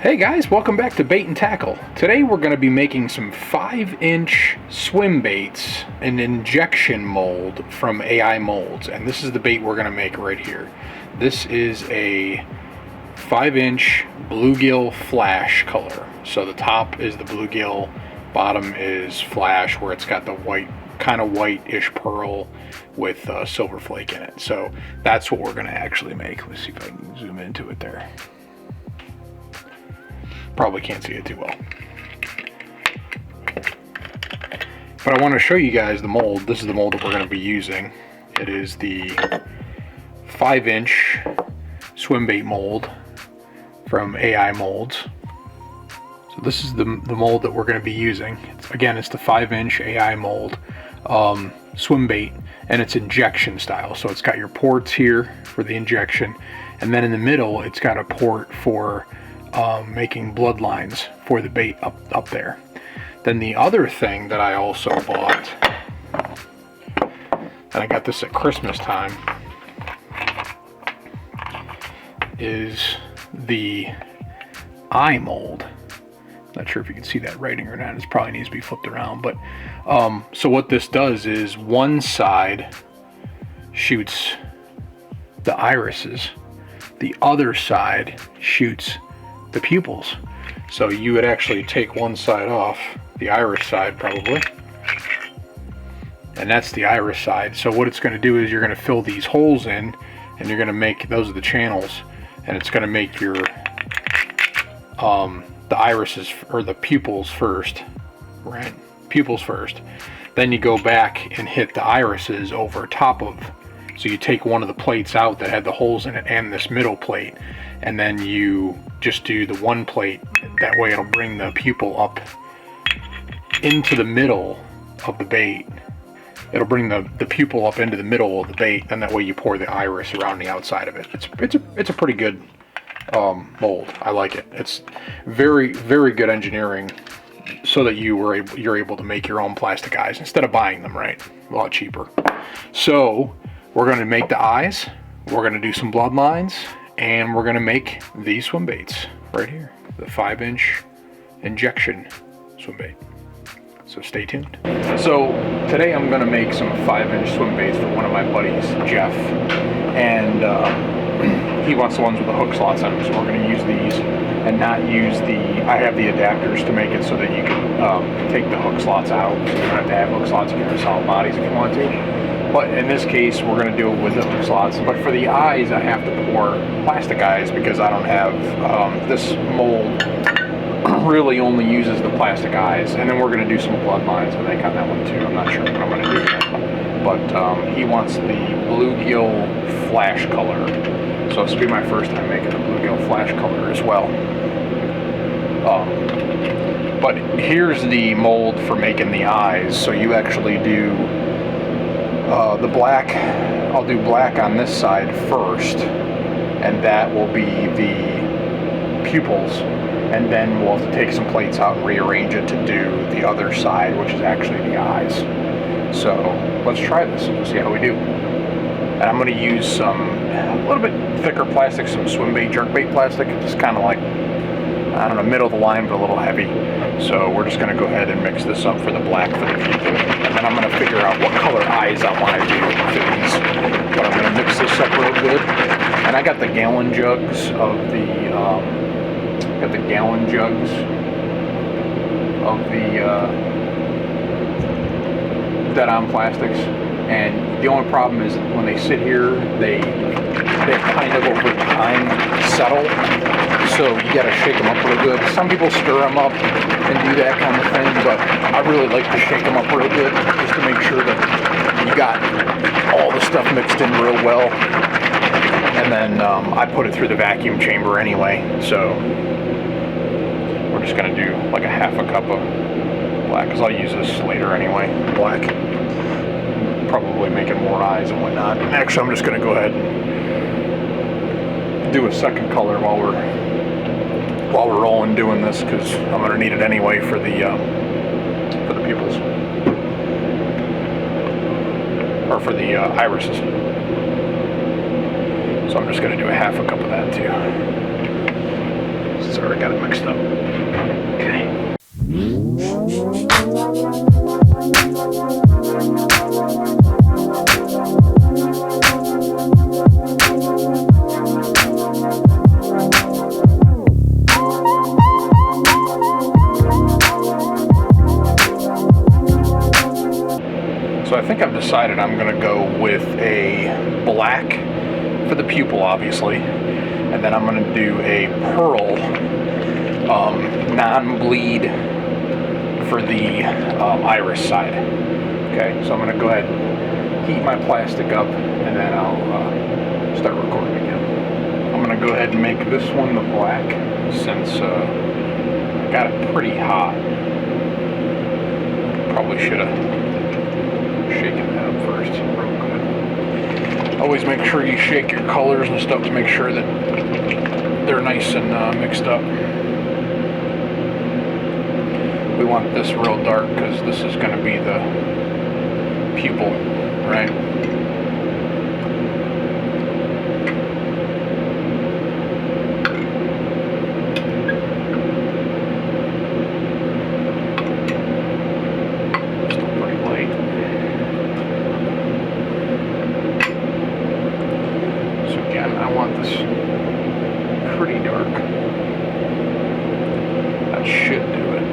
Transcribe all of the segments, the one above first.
Hey guys, welcome back to Bait and Tackle. Today we're going to be making some 5-inch swim baits, an injection mold from AI molds, and this is the bait we're going to make right here. This is a 5-inch bluegill flash color. So the top is the bluegill, bottom is flash, where it's got the white, kind of whitish pearl with silver flake in it. So that's what we're going to actually make. Let's see if I can zoom into it there. Probably can't see it too well, but I want to show you guys the mold. This is the mold that we're going to be using. It is the 5-inch swim bait mold from AI molds. So this is the mold that we're going to be using. Again, it's the 5-inch AI mold swim bait, and it's injection style. So it's got your ports here for the injection, and then in the middle it's got a port for making bloodlines for the bait up there. Then the other thing that I also bought, and I got this at Christmas time, is the eye mold. Not sure if you can see that writing or not. It probably needs to be flipped around. But so what this does is one side shoots the irises, the other side shoots the pupils. So you would actually take one side off, the iris side probably, and that's the iris side. So what it's going to do is you're going to fill these holes in, and you're going to make, those are the channels, and it's going to make your the irises, or the pupils first, right? Pupils first. Then you go back and hit the irises over top of. So you take one of the plates out that had the holes in it and this middle plate, and then you just do the one plate. That way it'll bring the pupil up into the middle of the bait. It'll bring the pupil up into the middle of the bait, and that way you pour the iris around the outside of it. It's a pretty good mold. I like it. It's very, very good engineering, so that you're able to make your own plastic eyes instead of buying them, right? A lot cheaper. So we're going to make the eyes, we're going to do some blood lines, and we're going to make these swim baits right here, the 5-inch injection swim bait. So stay tuned. So today I'm going to make some 5-inch swim baits for one of my buddies, Jeff, and he wants the ones with the hook slots on them. So we're going to use these and not use I have the adapters to make it so that you can take the hook slots out. So you don't have to have hook slots. You can have solid bodies if you want to. But in this case, we're going to do it with the hook slots. But for the eyes, I have to pour plastic eyes because I don't have, this mold really only uses the plastic eyes. And then we're going to do some blood lines, I think, on that one too. I'm not sure what I'm going to do yet. But he wants the bluegill flash color. So this will be my first time making the bluegill flash color as well. But here's the mold for making the eyes. So you actually do the black. I'll do black on this side first, and that will be the pupils, and then we'll have to take some plates out and rearrange it to do the other side, which is actually the eyes. So let's try this and see how we do. And I'm going to use some a little bit thicker plastic, some Swimbait jerkbait plastic. It's just kind of like, I don't know, middle of the line, but a little heavy. So we're just going to go ahead and mix this up for the black for the pupil. And then I'm going to figure out what color eyes I want to do for these. But I'm going to mix this up real good. And I got the gallon jugs of the Dead-On Plastics. And the only problem is when they sit here, they kind of over time settle. So you gotta shake them up real good. Some people stir them up and do that kind of thing, but I really like to shake them up real good just to make sure that you got all the stuff mixed in real well. And then I put it through the vacuum chamber anyway, so we're just gonna do like a half a cup of black, because I'll use this later anyway, black. Probably making more eyes and whatnot. Actually, I'm just gonna go ahead and do a second color while we're rolling doing this, because I'm gonna need it anyway for the pupils, or for the irises. So I'm just going to do a half a cup of that too. Sorry, I got it mixed up. Okay. So I think I've decided I'm going to go with a black for the pupil, obviously, and then I'm going to do a pearl non-bleed for the iris side. Okay, so I'm going to go ahead and heat my plastic up, and then I'll start recording again. I'm going to go ahead and make this one the black, since I got it pretty hot. Probably should have shaken that up first real good. Always make sure you shake your colors and stuff to make sure that they're nice and mixed up. We want this real dark because this is going to be the pupil, right? Still pretty light. So again, I want this pretty dark. That should do it.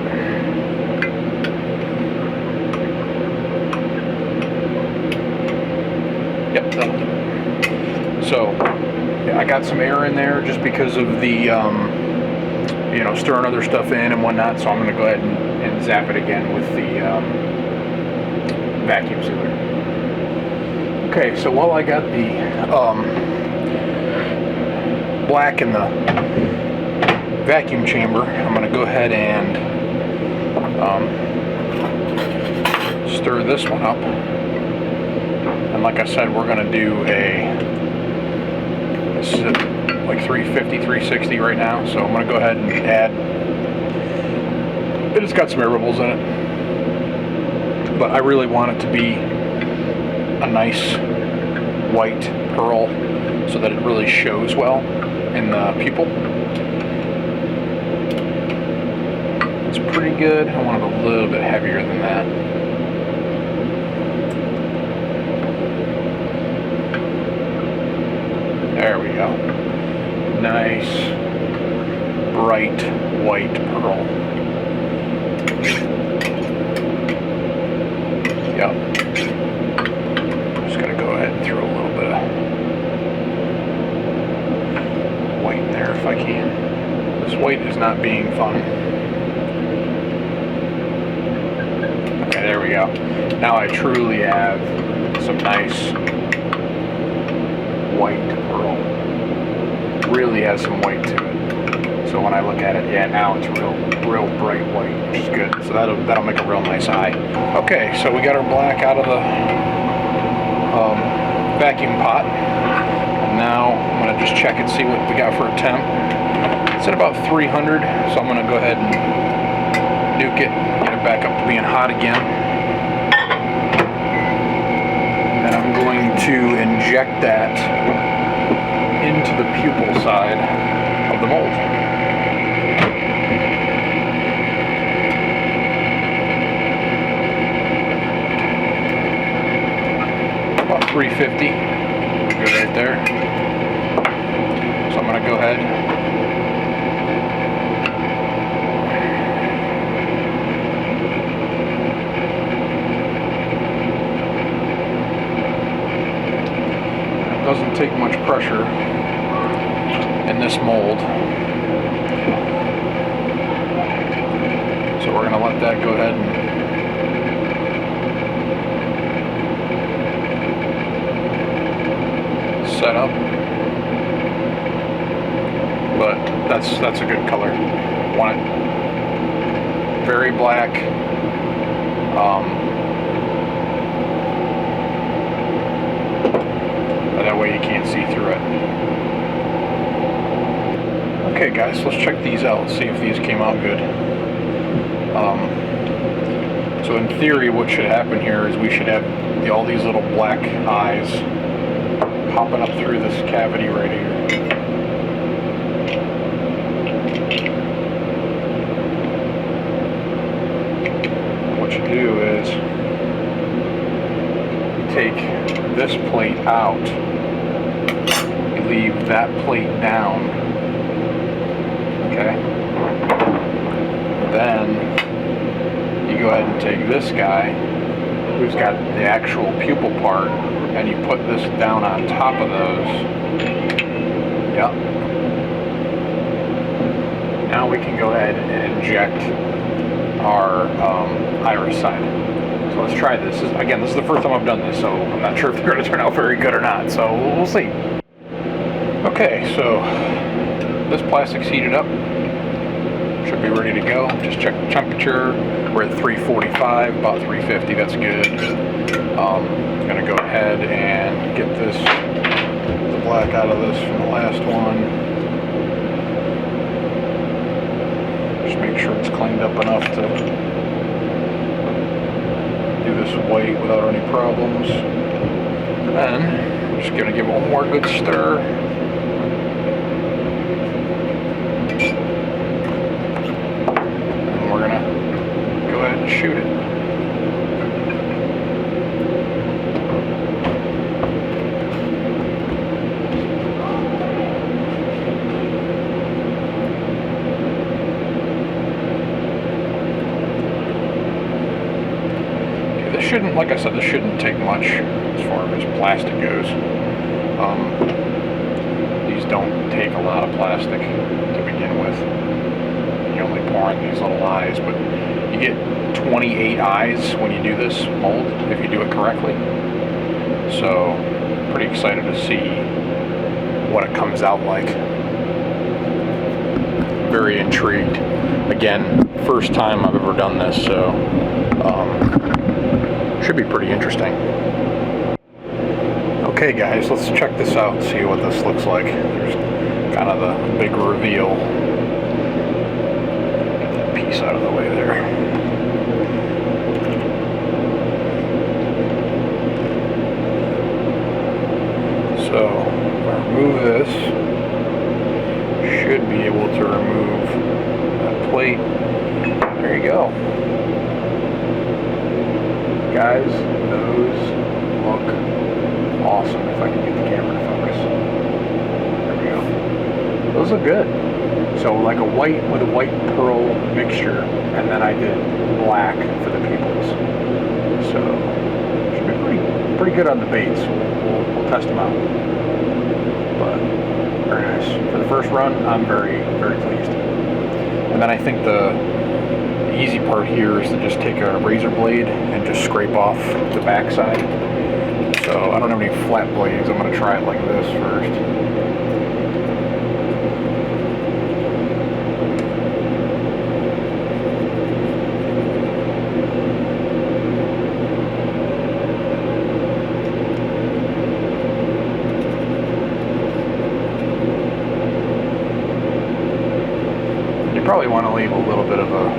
Yep, that'll do it. So, yeah, I got some air in there just because of the, stirring other stuff in and whatnot, so I'm going to go ahead and zap it again with the vacuum sealer. Okay, so while I got the black in the vacuum chamber, I'm going to go ahead and stir this one up. And like I said, we're going to do this is at like 350, 360 right now. So I'm going to go ahead and add, it's got some air bubbles in it, but I really want it to be a nice white pearl so that it really shows well in the pupil. It's pretty good. I want it a little bit heavier than that. There we go. Nice, bright white pearl. Yep. Just gonna go ahead and throw a little bit of white in there if I can. This white is not being fun. Okay, there we go. Now I truly have some nice white pearl. Really has some white to it. So when I look at it, yeah, now it's real bright white, which is good. So that'll make a real nice eye. Okay, so we got our black out of the vacuum pot. And now I'm gonna just check and see what we got for a temp. It's at about 300, so I'm gonna go ahead and nuke it, get it back up to being hot again. And I'm going to inject that into the pupil side of the mold. About 350, good right there. So I'm going to go ahead doesn't take much pressure in this mold. So we're going to let that go ahead and set up. But that's a good color. Want it very black. That way you can't see through it. Okay guys, let's check these out, see if these came out good. So in theory what should happen here is we should have all these little black eyes popping up through this cavity right here. What you do is take this plate out, you leave that plate down, okay? Then you go ahead and take this guy who's got the actual pupil part and you put this down on top of those. Yep. Now we can go ahead and inject our iris side. So let's try this. This is the first time I've done this, so I'm not sure if they're going to turn out very good or not, so we'll see. Okay, so this plastic's heated up. Should be ready to go. Just check the temperature. We're at 345, about 350, that's good. I'm going to go ahead and get the black out of this from the last one. Just make sure it's cleaned up enough to do this white without any problems. And then I'm just going to give it one more good stir. And we're going to go ahead and shoot it. Shouldn't, like I said, this shouldn't take much as far as plastic goes. These don't take a lot of plastic to begin with. You only pour in these little eyes, but you get 28 eyes when you do this mold, if you do it correctly. So, pretty excited to see what it comes out like. Very intrigued. Again, first time I've ever done this, so should be pretty interesting. Okay guys, let's check this out and see what this looks like. There's kind of the big reveal. Get that piece out of the way there. So, remove this. Should be able to remove that plate. There you go. Guys, those look awesome. If I can get the camera to focus. There we go. Those look good. So like a white with a white pearl mixture, and then I did black for the pupils. So should be pretty good on the baits. We'll test them out. But very nice. For the first run, I'm very, very pleased. And then I think the easy part here is to just take a razor blade and just scrape off the backside. So I don't have any flat blades. I'm going to try it like this first. You probably want to leave a little bit of a,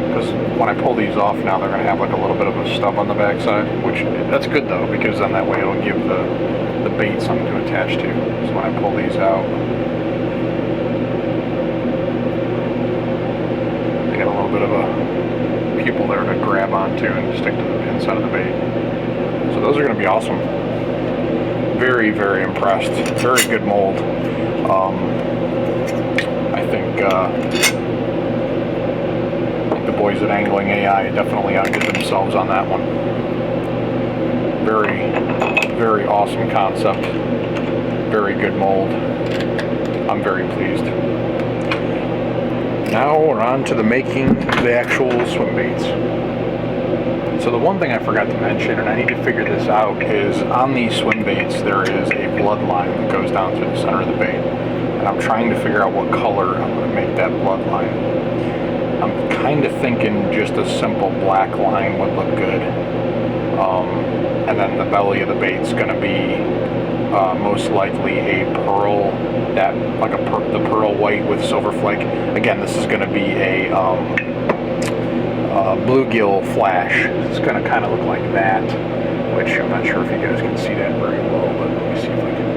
because when I pull these off now, they're going to have like a little bit of a stub on the backside, which that's good though, because then that way it'll give the bait something to attach to. So when I pull these out, they got a little bit of a pupil there to grab onto and stick to the inside of the bait. So those are going to be awesome. Very, very impressed. Very good mold. I think the boys at Angling AI definitely outdid themselves on that one. Very, very awesome concept. Very good mold. I'm very pleased. Now we're on to the making the actual swim baits. So the one thing I forgot to mention, and I need to figure this out, is on these swim baits there is a bloodline that goes down through the center of the bait. And I'm trying to figure out what color I'm going to make that bloodline. I'm kind of thinking just a simple black line would look good. And then the belly of the bait's going to be most likely a pearl, that like the pearl white with silver flake. Again, this is going to be a bluegill flash. It's going to kind of look like that, which I'm not sure if you guys can see that very well, but let me see if I can.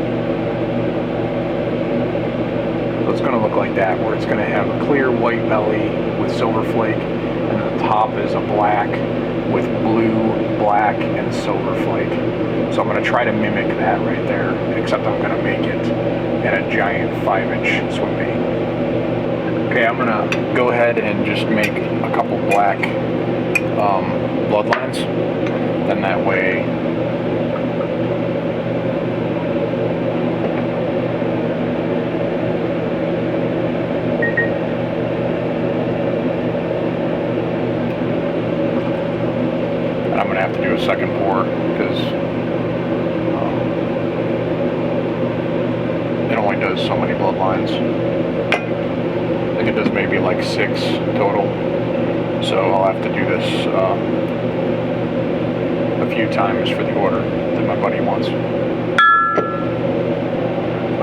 So it's going to look like that, where it's going to have a clear white belly with silver flake, and the top is a black with blue, black, and silver flake. So I'm going to try to mimic that right there, except I'm going to make it in a giant 5-inch swim bait. Okay, I'm going to go ahead and just make a couple black bloodlines. Then that way and I'm going to have to do a second pour because it only does so many bloodlines. I think it does maybe like 6 total, so I'll have to do this a few times for the order that my buddy wants.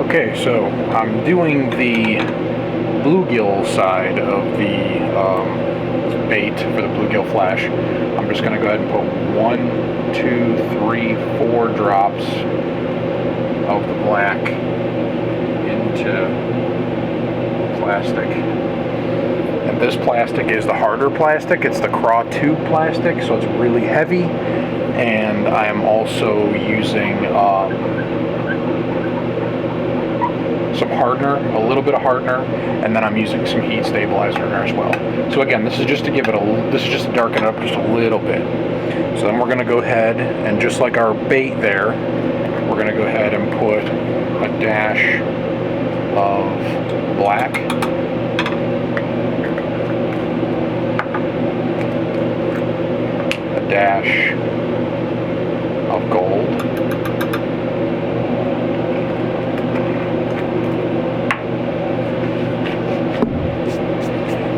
Okay, so I'm doing the bluegill side of the bait for the bluegill flash. I'm just going to go ahead and put 1, 2, 3, 4 drops of the black into plastic. And this plastic is the harder plastic. It's the craw tube plastic, so it's really heavy. And I am also using some hardener, a little bit of hardener, and then I'm using some heat stabilizer in there as well. So again, this is just to give it this is just to darken it up just a little bit. So then we're going to go ahead and, just like our bait there, we're going to go ahead and put a dash of black, a dash of gold,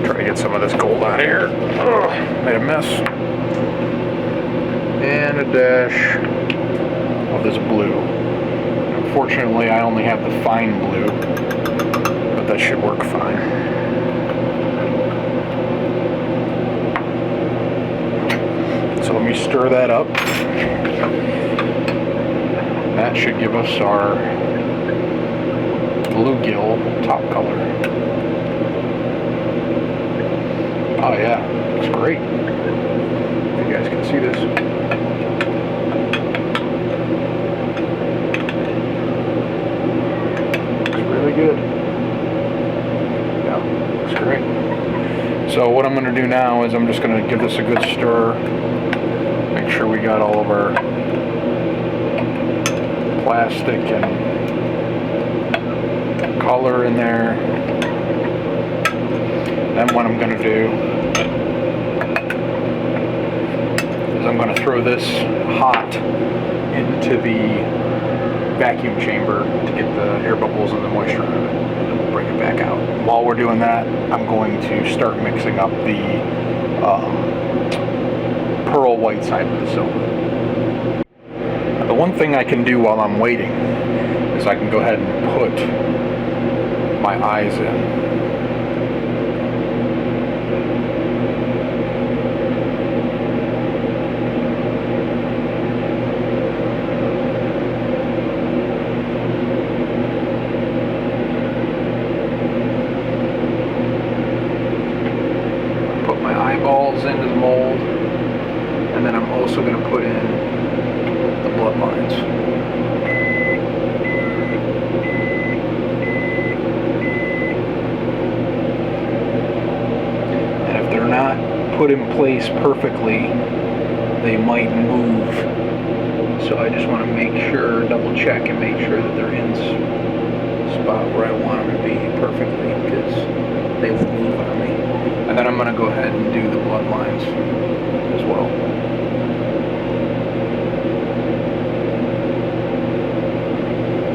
try to get some of this gold out of here. Oh, made a mess. And a dash of this blue. Unfortunately, I only have the fine blue, but that should work fine. So let me stir that up. That should give us our bluegill top color. Oh yeah, looks great. If you guys can see this. Looks really good. Yeah, looks great. So what I'm going to do now is I'm just going to give this a good stir. Make sure we got all of our plastic and color in there. Then what I'm going to do is I'm going to throw this hot into the vacuum chamber to get the air bubbles and the moisture out of it, and then we'll bring it back out. While we're doing that, I'm going to start mixing up the pearl white side with the silver. The one thing I can do while I'm waiting is I can go ahead and put my eyes in. Put my eyeballs into the mold, and then I'm also going to put in the bloodlines. And if they're not put in place perfectly, they might move. So So I just want to make sure, double check and make sure that they're in the spot where I want them to be perfectly, because they will move on me. And then I'm going to go ahead and do the bloodlines as well.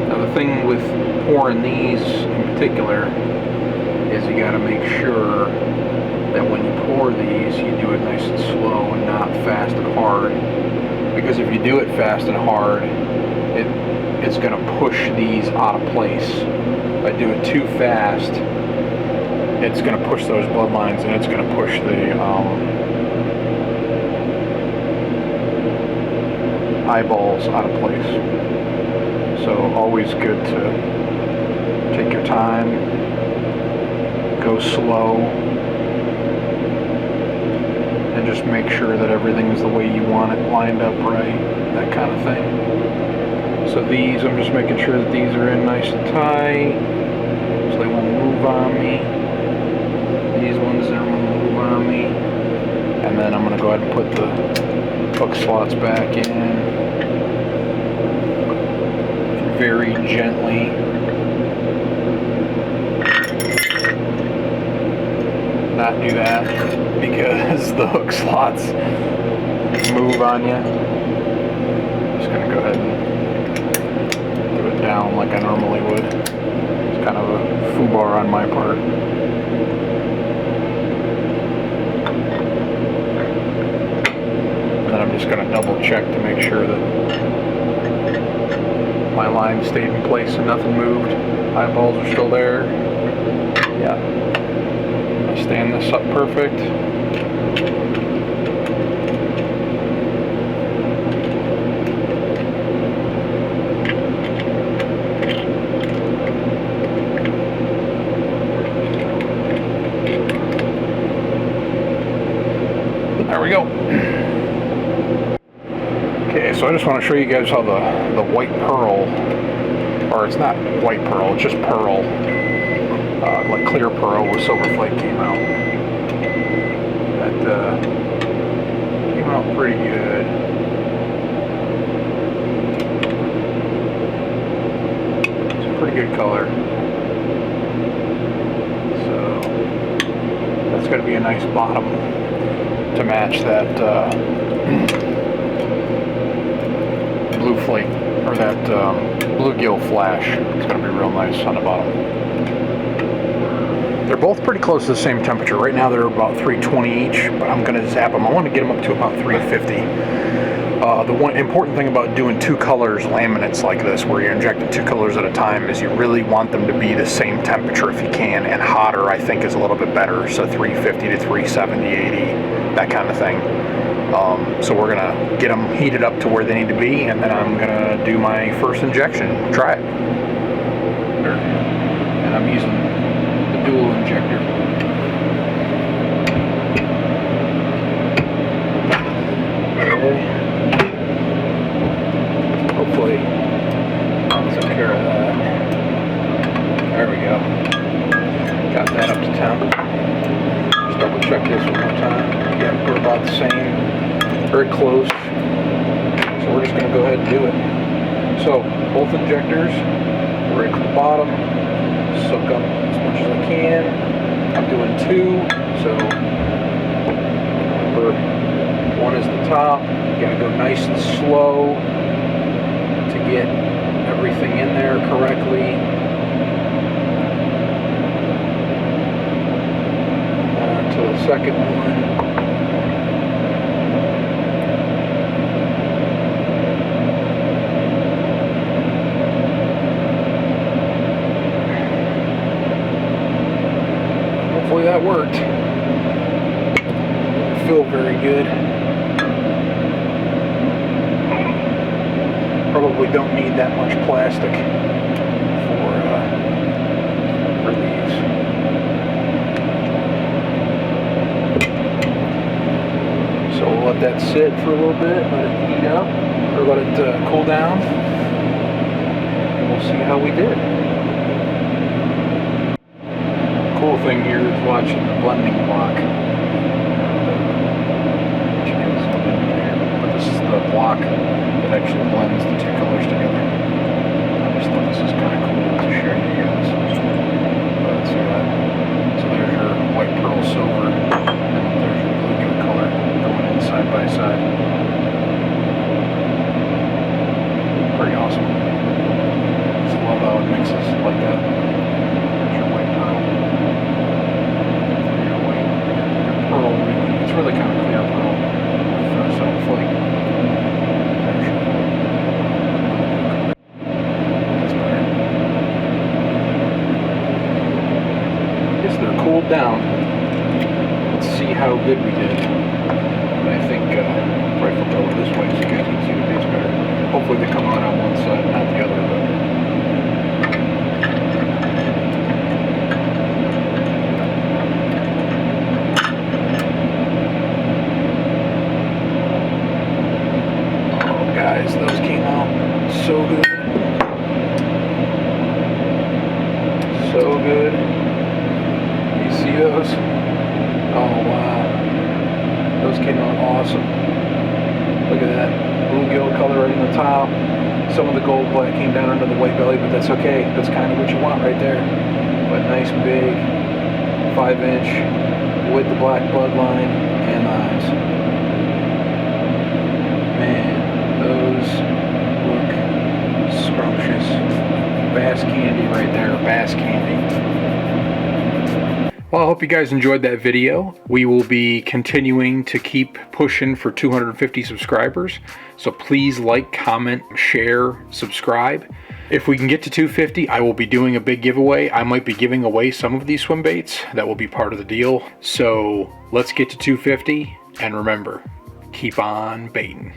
Now the thing with pouring these in particular is you got to make sure that when you pour these, you do it nice and slow and not fast and hard. Because if you do it fast and hard, it's going to push these out of place. If I do it too fast, it's going to push those bloodlines and it's going to push the eyeballs out of place. So always good to take your time, go slow, and just make sure that everything is the way you want it, lined up right, that kind of thing. So these, I'm just making sure that these are in nice and tight, so they won't move on me. These ones, they won't move on me. And then I'm going to go ahead and put the hook slots back in. Very gently. Not do that, because the hook slots move on you. Just going to go ahead and do it down like I normally would. It's kind of a foobar on my part. And then I'm just going to double check to make sure that my line stayed in place and nothing moved. Eyeballs are still there. Yeah. Stand this up perfect. There we go. Okay, so I just want to show you guys how the white pearl, or it's not white pearl, it's just pearl, like clear pearl with silver flake came out. That came out pretty good. It's a pretty good color. So that's going to be a nice bottom to match that blue flake, or that bluegill flash. It's going to be real nice on the bottom. They're both pretty close to the same temperature. Right now they're about 320 each, but I'm going to zap them. I want to get them up to about 350. The one important thing about doing two colors laminates like this, where you're injecting two colors at a time, is you really want them to be the same temperature if you can, and hotter I think is a little bit better. So 350 to 370, 80, that kind of thing. So we're going to get them heated up to where they need to be, and then I'm going to do my first injection. Try it. And I'm using the dual injector. Okay. Hopefully that took care of that. There we go. Got that up to 10. Just double check this one more time. Yeah, we're about the same. Very close. So we're just going to go ahead and do it. So both injectors right to the bottom. Soak up as much as I can. I'm doing two. So remember, one is the top. You got to go nice and slow to get everything in there correctly. And to the second one. Hopefully that worked. Didn't feel very good. Probably don't need that much plastic for these. So we'll let that sit for a little bit, let it heat up, or let it cool down, and we'll see how we did. Cool thing here is watching the blending block. But this is the block that I actually blends the two colors together. I just thought this is kind of cool to share with you guys. But see that? So there's your white pearl silver, and there's your bluegill color going in side by side. Pretty awesome. Just love how it mixes like that. There's your white pearl. Your white, your pearl, it's really kind of clear pearl with some flake. There's your that's better. I guess they're cooled down. Let's see how good we did. I think probably flip over this way so you guys can see the baits better. Hopefully they come out on one side, not the other. But oh, guys, those came out so good. So good. You see those? Oh wow. Those came out awesome. Look at that. Bluegill color right in the top. Some of the gold black came down under the white belly, but that's okay. That's kind of what you want right there. But nice big 5-inch with the black bloodline and the eyes. Man, those look scrumptious. Bass candy right there, bass candy. Well, I hope you guys enjoyed that video. We will be continuing to keep pushing for 250 subscribers. So please like, comment, share, subscribe. If we can get to 250, I will be doing a big giveaway. I might be giving away some of these swim baits. That will be part of the deal. So let's get to 250. And remember, keep on baiting.